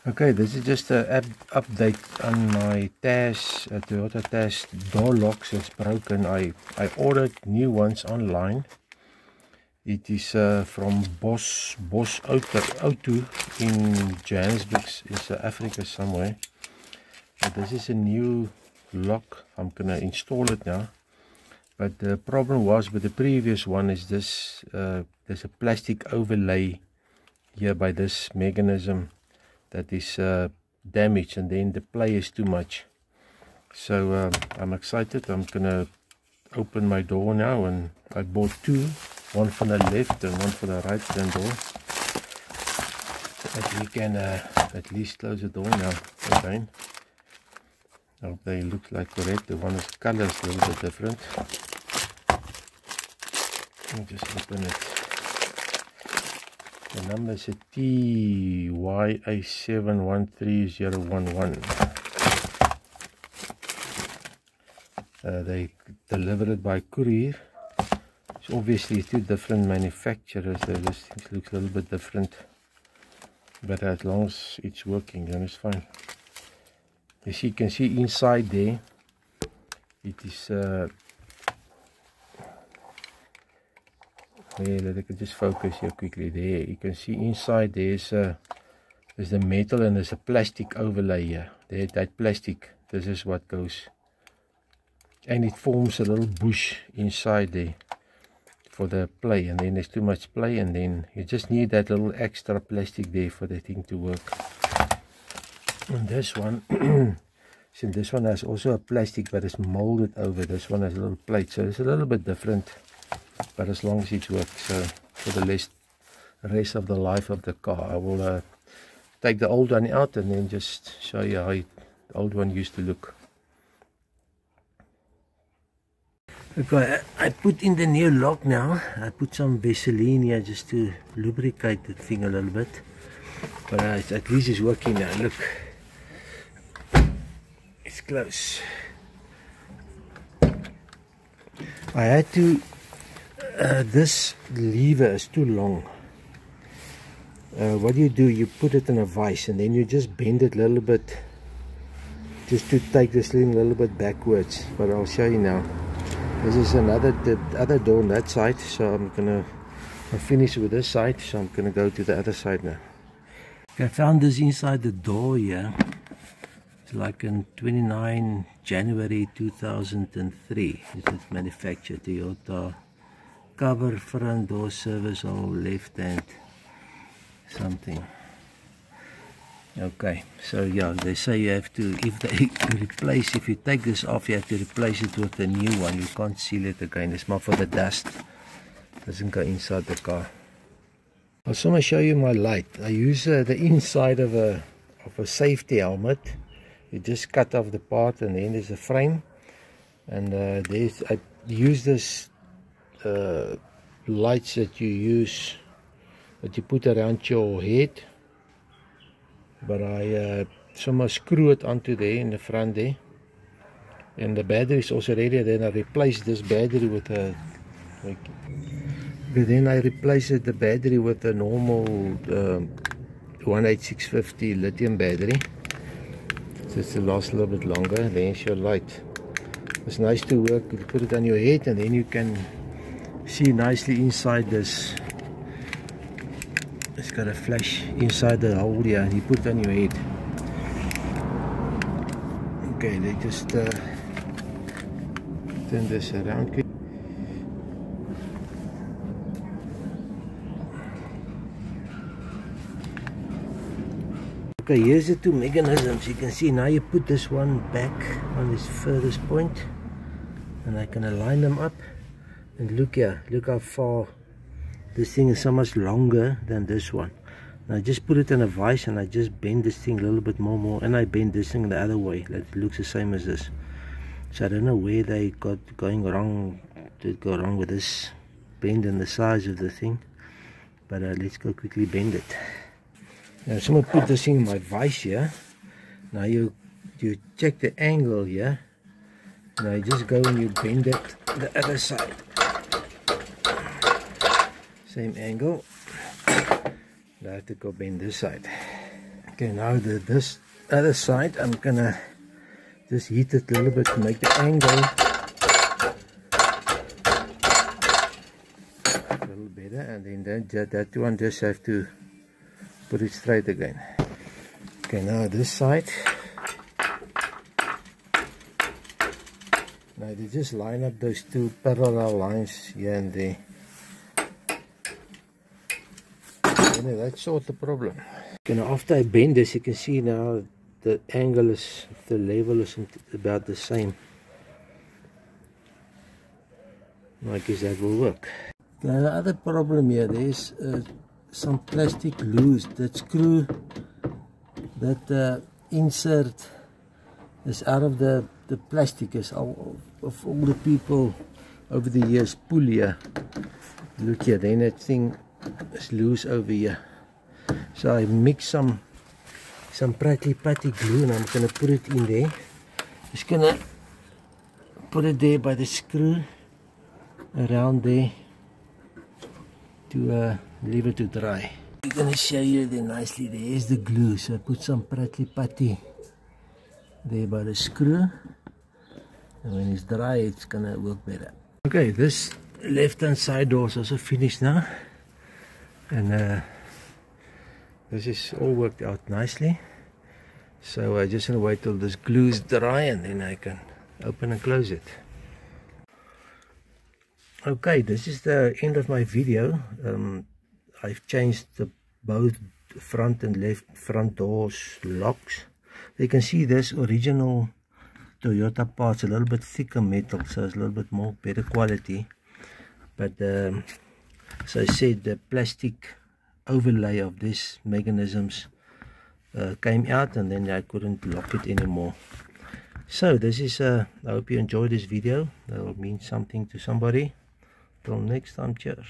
Okay, this is just an update on my Tazz, Toyota Tazz door locks. It's broken. I ordered new ones online. It is from Bosch Auto in Johannesburg, in South Africa somewhere. But this is a new lock. I'm gonna install it now. But the problem was with the previous one is this. There's a plastic overlay here by this mechanism that is damaged, and then the play is too much. So I'm excited. I'm gonna open my door now, and I bought two, one for the left and one for the right hand door, so that we can at least close the door now again. I hope they look like correct. The one is color is a little bit different. I'll just open it. The number is a TYA713011. They delivered it by courier. It's obviously two different manufacturers, so this thing looks a little bit different. But as long as it's working, then it's fine. As you can see inside there, it is let me just focus here quickly. There you can see inside there's the metal, and there's a plastic overlay here. There, that plastic, this is what goes, and it forms a little bush inside there for the play, and then there's too much play, and then you just need that little extra plastic there for the thing to work. And this one so this one has also a plastic, but it's molded over. This one has a little plate, so it's a little bit different, but as long as it works. So for the rest of the life of the car, I will take the old one out and then just show you how the old one used to look. Okay, I put in the new lock now. I put some Vaseline here just to lubricate the thing a little bit, but at least it's working now. Look, it's close. I had to this lever is too long. What do? You put it in a vise, and then you just bend it a little bit just to take this thing a little bit backwards. But I'll show you now. This is the other door on that side, so I'm finished with this side, so I'm gonna go to the other side now. Okay, I found this inside the door here. It's like in 29 January 2003. This is manufactured Toyota. Cover, front door, service all, left hand something. Okay, so yeah, they say you have to, if you take this off, you have to replace it with a new one. You can't seal it again. It's more for the dust. Doesn't go inside the car. I also want to show you my light. I use the inside of a safety helmet. You just cut off the part, and then there's a frame, and I use this lights that you put around your head, but I somehow screw it onto there in the front there, and the battery is also ready. Then I replace this battery with a the normal 18650 lithium battery, so it's to last a little bit longer. Then it's your light. It's nice to work. You put it on your head, and then you can see nicely inside this. It's got a flash inside the hole here, and you put it on your head. Okay, they just turn this around. Okay, here's the two mechanisms. You can see now you put this one back on this furthest point, and I can align them up. And look here, look how far this thing is, so much longer than this one. And I just put it in a vise, and I just bend this thing a little bit more, and I bend this thing the other way, that it looks the same as this. So I don't know where they got wrong with this bend and the size of the thing, but let's go quickly bend it. Now, so I'm going to put this thing in my vise here. Now you check the angle here. Now you just go and you bend it the other side. Same angle. I have to go bend this side. Okay, now this other side, I'm gonna just heat it a little bit to make the angle a little better, and then that one just have to put it straight again. Okay, now this side. Now they just line up those two parallel lines here and there. Anyway, that solved the problem. Okay, now after I bend this, you can see now the angle is, the level is about the same. I guess that will work. Now the other problem here, there's some plastic loose. That screw, that insert is out of the plastic. Is all of all the people over the years pull here. Look here, then that thing is loose over here. So I mix some Prattly Patty glue, and I'm gonna put it in there. Just gonna put it there by the screw, around there, to leave it to dry. I'm gonna show you there nicely. There's the glue. So I put some Prattly Patty there by the screw, and when it's dry, it's gonna work better. Okay, this left hand side door is also finished now, and this is all worked out nicely. So I just want to wait till this glue is dry, and then I can open and close it. Okay, this is the end of my video. I've changed both front and left front doors locks. You can see this original Toyota parts, a little bit thicker metal, so it's a little bit more better quality. But as I said, the plastic overlay of these mechanisms came out, and then I couldn't lock it anymore. So this is I hope you enjoyed this video. That will mean something to somebody. Till next time, cheers.